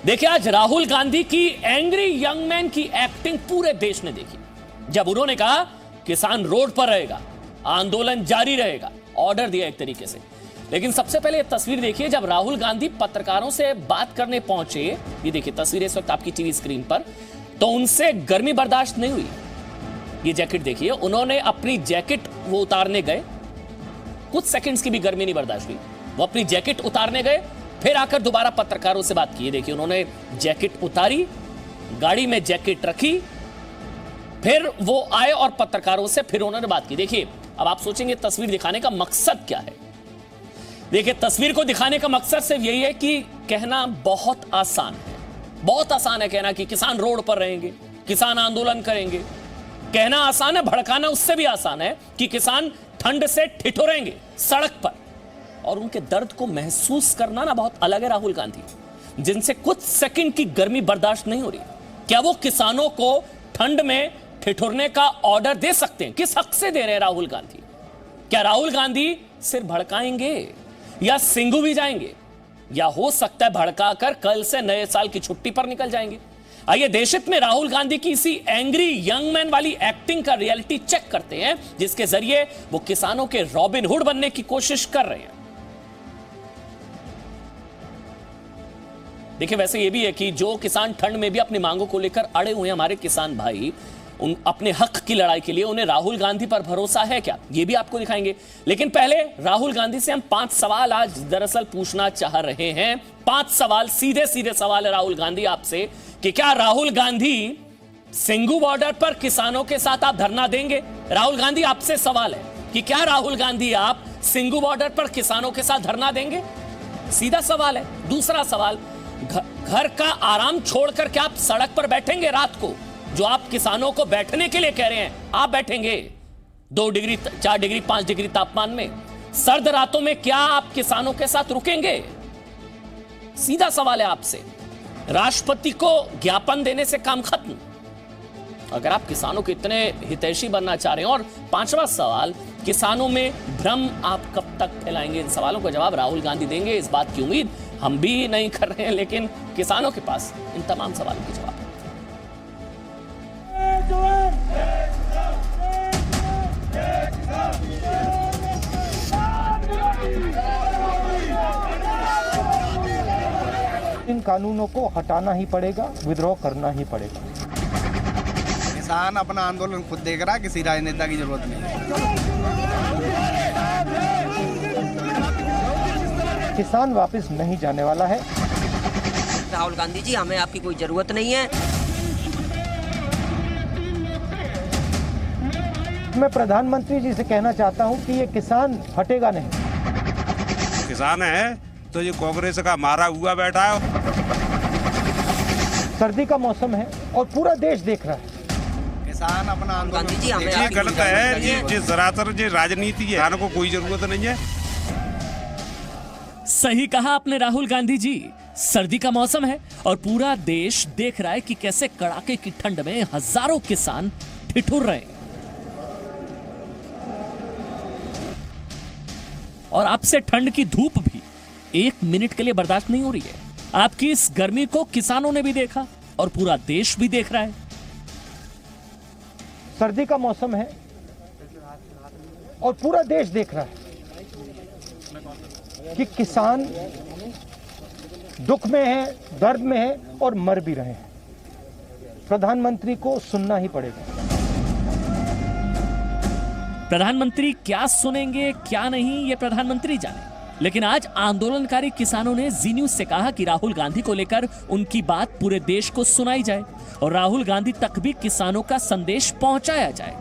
देखिए, आज राहुल गांधी की एंग्री यंग मैन की एक्टिंग पूरे देश ने देखी जब उन्होंने कहा किसान रोड पर रहेगा, आंदोलन जारी रहेगा, ऑर्डर दिया एक तरीके से। लेकिन सबसे पहले यह तस्वीर देखिए जब राहुल गांधी पत्रकारों से बात करने पहुंचे। ये देखिए तस्वीर इस वक्त आपकी टीवी स्क्रीन पर, तो उनसे गर्मी बर्दाश्त नहीं हुई। ये जैकेट देखिए, उन्होंने अपनी जैकेट वो उतारने गए, कुछ सेकंड्स की भी गर्मी नहीं बर्दाश्त हुई, वो अपनी जैकेट उतारने गए, फिर आकर दोबारा पत्रकारों से बात की। देखिए उन्होंने जैकेट उतारी, गाड़ी में जैकेट रखी, फिर वो आए और पत्रकारों से फिर उन्होंने बात की। देखिए अब आप सोचेंगे तस्वीर दिखाने का मकसद क्या है। देखिए तस्वीर को दिखाने का मकसद सिर्फ यही है कि कहना बहुत आसान है, बहुत आसान है कहना कि किसान रोड पर रहेंगे, किसान आंदोलन करेंगे। कहना आसान है, भड़काना उससे भी आसान है कि किसान ठंड से ठिठुरेंगे सड़क पर। और उनके दर्द को महसूस करना ना बहुत अलग है। राहुल गांधी जिनसे कुछ सेकंड की गर्मी बर्दाश्त नहीं हो रही, क्या वो किसानों को ठंड में ठिठुरने का ऑर्डर दे सकते हैं? किस हक से दे रहे हैं राहुल गांधी? क्या राहुल गांधी सिर्फ भड़काएंगे या सिंगू भी जाएंगे, या हो सकता है भड़काकर कल से नए साल की छुट्टी पर निकल जाएंगे? आइए देशहित में राहुल गांधी की इसी एंग्री यंग मैन वाली एक्टिंग का रियलिटी चेक करते हैं, जिसके जरिए वो किसानों के रॉबिन हुड बनने की कोशिश कर रहे हैं। देखिए वैसे ये भी है कि जो किसान ठंड में भी अपनी मांगों को लेकर अड़े हुए हैं, हमारे किसान भाई, उन अपने हक की लड़ाई के लिए, उन्हें राहुल गांधी पर भरोसा है क्या, ये भी आपको दिखाएंगे। लेकिन पहले राहुल गांधी से हम 5 सवाल आज दरअसल पूछना चाह रहे हैं। 5 सवाल, सीधे सीधे सवाल है राहुल गांधी आपसे कि क्या राहुल गांधी सिंगू बॉर्डर पर किसानों के साथ आप धरना देंगे? राहुल गांधी आपसे सवाल है कि क्या राहुल गांधी आप सिंगू बॉर्डर पर किसानों के साथ धरना देंगे? सीधा सवाल है। दूसरा सवाल, घर का आराम छोड़कर क्या आप सड़क पर बैठेंगे रात को, जो आप किसानों को बैठने के लिए कह रहे हैं, आप बैठेंगे 2 डिग्री 4 डिग्री 5 डिग्री तापमान में, सर्द रातों में क्या आप किसानों के साथ रुकेंगे? सीधा सवाल है आपसे। राष्ट्रपति को ज्ञापन देने से काम खत्म, अगर आप किसानों के इतने हितैषी बनना चाह रहे हैं। और 5वां सवाल, किसानों में भ्रम आप कब तक फैलाएंगे? इन सवालों का जवाब राहुल गांधी देंगे, इस बात की उम्मीद हम भी नहीं कर रहे हैं, लेकिन किसानों के पास इन तमाम सवालों के जवाब है। इन कानूनों को हटाना ही पड़ेगा, विद्रोह करना ही पड़ेगा। किसान अपना आंदोलन खुद देख रहा है, किसी राजनेता की जरूरत नहीं। किसान वापस नहीं जाने वाला है। राहुल गांधी जी, हमें आपकी कोई जरूरत नहीं है। मैं प्रधानमंत्री जी से कहना चाहता हूं कि ये किसान हटेगा नहीं। किसान है तो ये कांग्रेस का मारा हुआ बैठा है। सर्दी का मौसम है और पूरा देश देख रहा है। किसान अपना आंदोलन जी, हमें ये गलत है जी, सरासर जी राजनीति है, किसानों को कोई जरूरत नहीं है। सही कहा आपने राहुल गांधी जी, सर्दी का मौसम है और पूरा देश देख रहा है कि कैसे कड़ाके की ठंड में हजारों किसान ठिठुर रहे हैं। और आपसे ठंड की धूप भी 1 मिनट के लिए बर्दाश्त नहीं हो रही है। आपकी इस गर्मी को किसानों ने भी देखा और पूरा देश भी देख रहा है। सर्दी का मौसम है और पूरा देश देख रहा है कि किसान दुख में है, दर्द में है और मर भी रहे हैं। प्रधानमंत्री को सुनना ही पड़ेगा। प्रधानमंत्री क्या सुनेंगे क्या नहीं, ये प्रधानमंत्री जाने। लेकिन आज आंदोलनकारी किसानों ने जी न्यूज से कहा कि राहुल गांधी को लेकर उनकी बात पूरे देश को सुनाई जाए और राहुल गांधी तक भी किसानों का संदेश पहुंचाया जाए।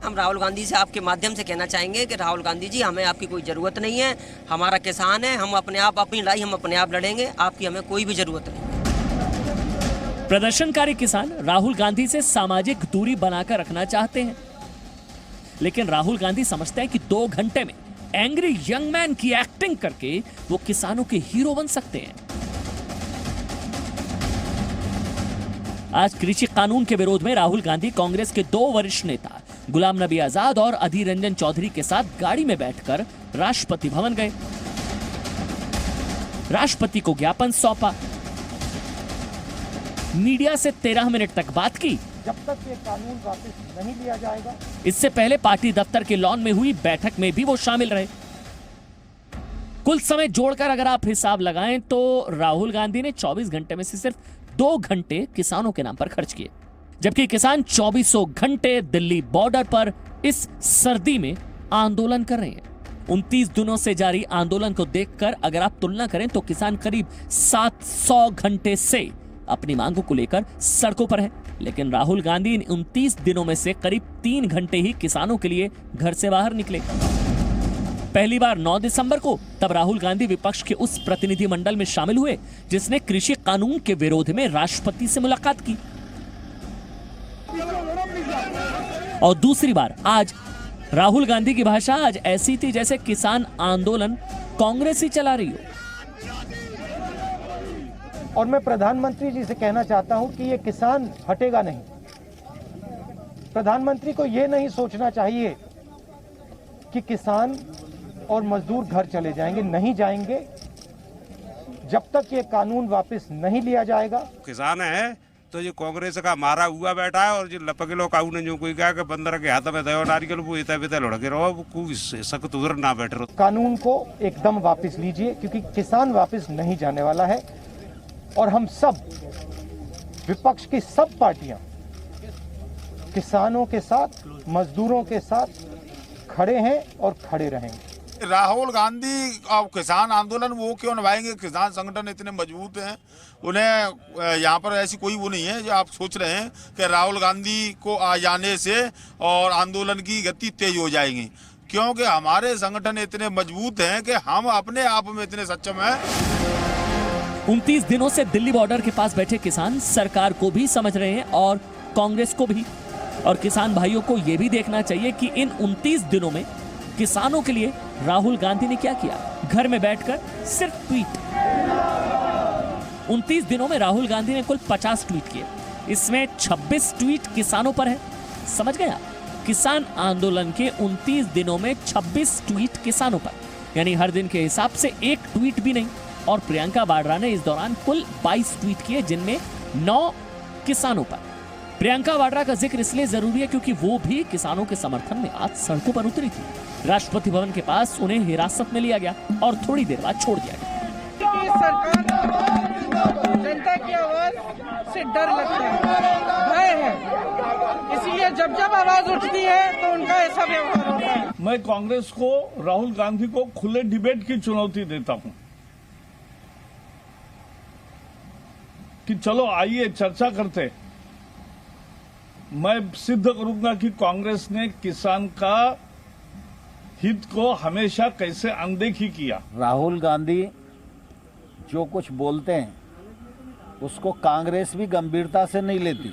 हम राहुल गांधी से आपके माध्यम से कहना चाहेंगे कि राहुल गांधी जी, हमें आपकी कोई ज़रूरत नहीं है। हमारा किसान है, हम अपने आप अपनी लड़ाई हम अपने आप लड़ेंगे, आपकी हमें कोई भी ज़रूरत नहीं। प्रदर्शनकारी किसान राहुल गांधी से सामाजिक दूरी बनाकर रखना चाहते हैं, लेकिन राहुल गांधी समझते हैं कि 2 घंटे में एंग्री यंग मैन की एक्टिंग करके वो किसानों के हीरो बन सकते हैं। आज कृषि कानून के विरोध में राहुल गांधी कांग्रेस के 2 वरिष्ठ नेता गुलाम नबी आजाद और अधीर रंजन चौधरी के साथ गाड़ी में बैठकर राष्ट्रपति भवन गए। राष्ट्रपति को ज्ञापन सौंपा। मीडिया से 13 मिनट तक बात की। जब तक ये कानून वापस नहीं लिया जाएगा, इससे पहले पार्टी दफ्तर के लॉन में हुई बैठक में भी वो शामिल रहे। कुल समय जोड़कर अगर आप हिसाब लगाएं तो राहुल गांधी ने 24 घंटे में से सिर्फ 2 घंटे किसानों के नाम पर खर्च किए, जबकि किसान 2400 घंटे दिल्ली बॉर्डर पर इस सर्दी में आंदोलन कर रहे हैं। 29 दिनों से जारी आंदोलन को देखकर अगर आप तुलना करें तो किसान करीब 700 घंटे से अपनी मांगों को लेकर सड़कों पर है, लेकिन राहुल गांधी इन 29 दिनों में से करीब 3 घंटे ही किसानों के लिए घर से बाहर निकले। पहली बार 9 दिसंबर को तब राहुल गांधी विपक्ष के उस प्रतिनिधिमंडल में शामिल हुए जिसने कृषि कानून के विरोध में राष्ट्रपति से मुलाकात की, और दूसरी बार आज राहुल गांधी की भाषा आज ऐसी थी जैसे किसान आंदोलन कांग्रेस ही चला रही हो। और मैं प्रधानमंत्री जी से कहना चाहता हूं कि ये किसान हटेगा नहीं। प्रधानमंत्री को ये नहीं सोचना चाहिए कि किसान और मजदूर घर चले जाएंगे, नहीं जाएंगे जब तक ये कानून वापस नहीं लिया जाएगा। किसान है तो ये कांग्रेस का मारा हुआ बैठा है, और जो लपके लोग काऊ ने जो कोई कहा कि बंदर के हाथ में दयो नारियल वो इतना बिता लड़के रहो, कोई सख्त उधर ना बैठे रहो। कानून को एकदम वापस लीजिए, क्योंकि किसान वापस नहीं जाने वाला है। और हम सब विपक्ष की सब पार्टियां किसानों के साथ, मजदूरों के साथ खड़े हैं और खड़े रहेंगे। राहुल गांधी और किसान आंदोलन वो क्यों निभाएंगे? किसान संगठन इतने मजबूत हैं, उन्हें यहाँ पर ऐसी कोई वो नहीं है जो आप सोच रहे हैं कि राहुल गांधी को आ जाने से और आंदोलन की गति तेज हो जाएगी, क्योंकि हमारे संगठन इतने मजबूत हैं कि हम अपने आप में इतने सक्षम हैं। 29 दिनों से दिल्ली बॉर्डर के पास बैठे किसान सरकार को भी समझ रहे हैं और कांग्रेस को भी, और किसान भाइयों को यह भी देखना चाहिए कि इन 29 दिनों में किसानों के लिए राहुल गांधी ने क्या किया। घर में बैठकर सिर्फ ट्वीट। 29 दिनों में राहुल गांधी ने कुल 50 ट्वीट किए, इसमें 26 ट्वीट किसानों पर है। समझ गए आप? किसान आंदोलन के 29 दिनों में 26 ट्वीट किसानों पर, यानी हर दिन के हिसाब से एक ट्वीट भी नहीं। और प्रियंका वाड्रा ने इस दौरान कुल 22 ट्वीट किए, जिनमें 9 किसानों पर। प्रियंका वाड्रा का जिक्र इसलिए जरूरी है क्योंकि वो भी किसानों के समर्थन में आज सड़कों पर उतरी थी। राष्ट्रपति भवन के पास उन्हें हिरासत में लिया गया और थोड़ी देर बाद छोड़ दिया गया। सरकार जनता की आवाज से डर लगता है, भय है, इसलिए जब जब आवाज उठती है तो उनका ऐसा व्यवहार होता है। मैं कांग्रेस को, राहुल गांधी को खुले डिबेट की चुनौती देता हूं कि चलो आइए चर्चा करते। मैं सिद्ध करूंगा कि कांग्रेस ने किसान का हित को हमेशा कैसे अनदेखी किया। राहुल गांधी जो कुछ बोलते हैं उसको कांग्रेस भी गंभीरता से नहीं लेती।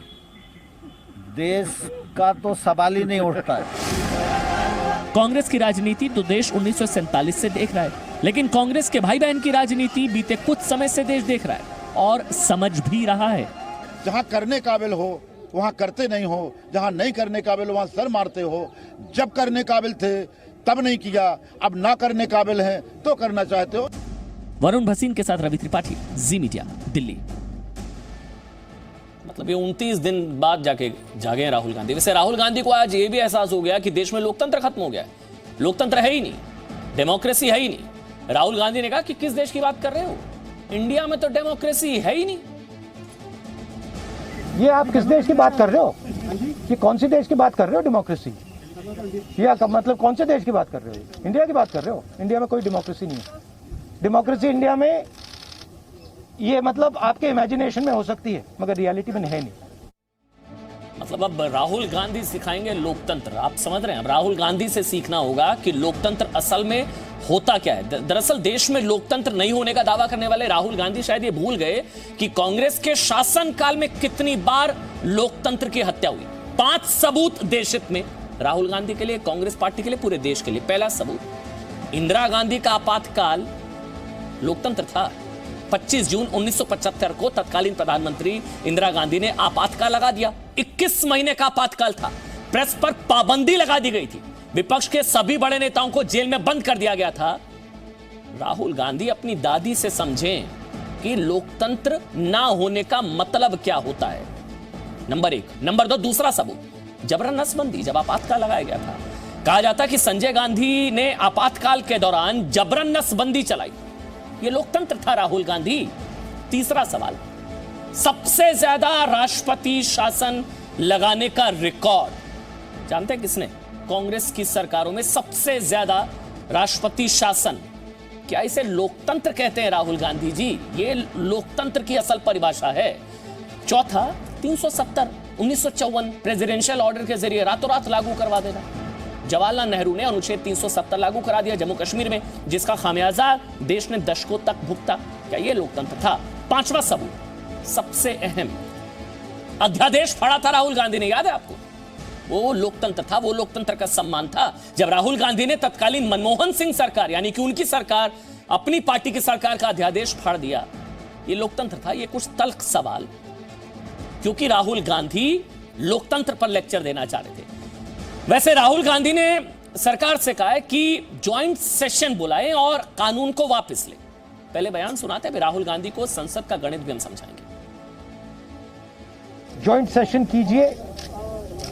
देश का तो सवाल ही नहीं उठता है। कांग्रेस की राजनीति तो देश 1947 से देख रहा है, लेकिन कांग्रेस के भाई बहन की राजनीति बीते कुछ समय से देश देख रहा है और समझ भी रहा है। जहाँ करने काबिल हो वहाँ करते नहीं हो, जहाँ नहीं करने काबिल वहाँ सर मारते हो। जब करने काबिल थे तब नहीं किया, अब ना करने काबिल हैं तो करना चाहते हो। वरुण भसीन के साथ रवि त्रिपाठी, जी मीडिया, दिल्ली। मतलब ये 29 दिन बाद जाके जागे हैं राहुल गांधी। वैसे राहुल गांधी को आज ये भी एहसास हो गया कि देश में लोकतंत्र खत्म हो गया है, लोकतंत्र है ही नहीं, डेमोक्रेसी है ही नहीं। राहुल गांधी ने कहा कि किस देश की बात कर रहे हो, इंडिया में तो डेमोक्रेसी है ही नहीं। ये आप किस देश की बात कर रहे हो? ये कौन सी देश की बात कर रहे हो? डेमोक्रेसी या मतलब कौन से देश की बात कर रहे हो? इंडिया की बात कर रहे हो? इंडिया में कोई डेमोक्रेसी नहीं है। डेमोक्रेसी इंडिया में ये मतलब आपके इमेजिनेशन में हो सकती है, मगर रियलिटी में है नहीं। मतलब अब राहुल गांधी सिखाएंगे लोकतंत्र। आप समझ रहे हैं, अब राहुल गांधी से सीखना होगा कि लोकतंत्र असल में होता क्या है। दरअसल देश में लोकतंत्र नहीं होने का दावा करने वाले राहुल गांधी शायद ये भूल गए कि कांग्रेस के शासनकाल में कितनी बार लोकतंत्र की हत्या हुई। 5 सबूत देशहित में राहुल गांधी के लिए, कांग्रेस पार्टी के लिए, पूरे देश के लिए। पहला सबूत, इंदिरा गांधी का आपातकाल लोकतंत्र था। 25 जून 1975 को तत्कालीन प्रधानमंत्री इंदिरा गांधी ने आपातकाल लगा दिया। 21 महीने का आपातकाल था। प्रेस पर पाबंदी लगा दी गई थी। विपक्ष के सभी बड़े नेताओं को जेल में बंद कर दिया गया था। राहुल गांधी अपनी दादी से समझें कि लोकतंत्र ना होने का मतलब क्या होता है, नंबर 1। नंबर 2, दूसरा सबूत, जबरन नसबंदी। जब आपातकाल लगाया गया था, कहा जाता कि संजय गांधी ने आपातकाल के दौरान जबरन नसबंदी चलाई, यह लोकतंत्र था राहुल गांधी। तीसरा सवाल, सबसे ज्यादा राष्ट्रपति शासन लगाने का रिकॉर्ड जानते हैं किसने? कांग्रेस की सरकारों में सबसे ज्यादा राष्ट्रपति शासन। क्या इसे लोकतंत्र कहते हैं राहुल गांधी जी? ये लोकतंत्र की असल परिभाषा है। चौथा, 370 1954 प्रेसिडेंशियल ऑर्डर के जरिए रातों रात लागू करवा देना। जवाहरलाल नेहरू ने अनुच्छेद 370 लागू करा दिया जम्मू कश्मीर में, जिसका खामियाजा देश ने दशकों तक भुगता। क्या यह लोकतंत्र था? पांचवा सबूत, सबसे अहम, अध्यादेश फाड़ा था राहुल गांधी ने, याद है आपको? वो लोकतंत्र था, वो लोकतंत्र का सम्मान था। जब राहुल गांधी ने तत्कालीन मनमोहन सिंह सरकार, यानी कि उनकी सरकार, अपनी पार्टी की सरकार का अध्यादेश फाड़ दिया, ये लोकतंत्र था। ये कुछ तल्ख सवाल, क्योंकि राहुल गांधी लोकतंत्र पर लेक्चर देना चाह रहे थे। वैसे राहुल गांधी ने सरकार से कहा है कि ज्वाइंट सेशन बुलाएं और कानून को वापस ले। पहले बयान सुनाते हैं, राहुल गांधी को संसद का गणित भी हम समझाएंगे। ज्वाइंट सेशन कीजिए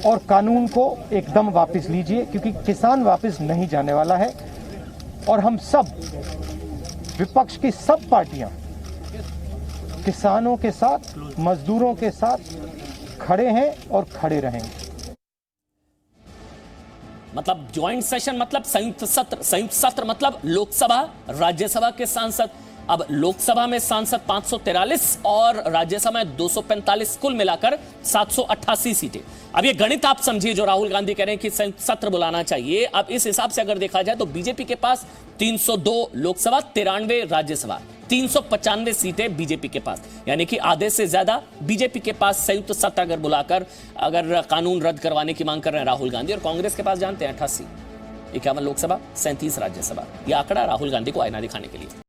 और कानून को एकदम वापस लीजिए, क्योंकि किसान वापस नहीं जाने वाला है। और हम सब, विपक्ष की सब पार्टियां किसानों के साथ, मजदूरों के साथ खड़े हैं और खड़े रहेंगे। मतलब ज्वाइंट सेशन मतलब संयुक्त सत्र, संयुक्त सत्र मतलब लोकसभा राज्यसभा के सांसद। अब लोकसभा में सांसद 543 और राज्यसभा में 245, कुल मिलाकर 788 सीटें। अब ये गणित आप समझिए जो राहुल गांधी कह रहे हैं कि संयुक्त सत्र बुलाना चाहिए। अब इस हिसाब से अगर देखा जाए तो बीजेपी के पास 302 लोकसभा, 93 राज्यसभा, 395 सीटें बीजेपी के पास, यानी कि आधे से ज्यादा बीजेपी के पास संयुक्त सत्र अगर बुलाकर अगर कानून रद्द करवाने की मांग कर रहे हैं राहुल गांधी। और कांग्रेस के पास जानते हैं 88, 51 लोकसभा, 37 राज्यसभा। यह आंकड़ा राहुल गांधी को आईना दिखाने के लिए।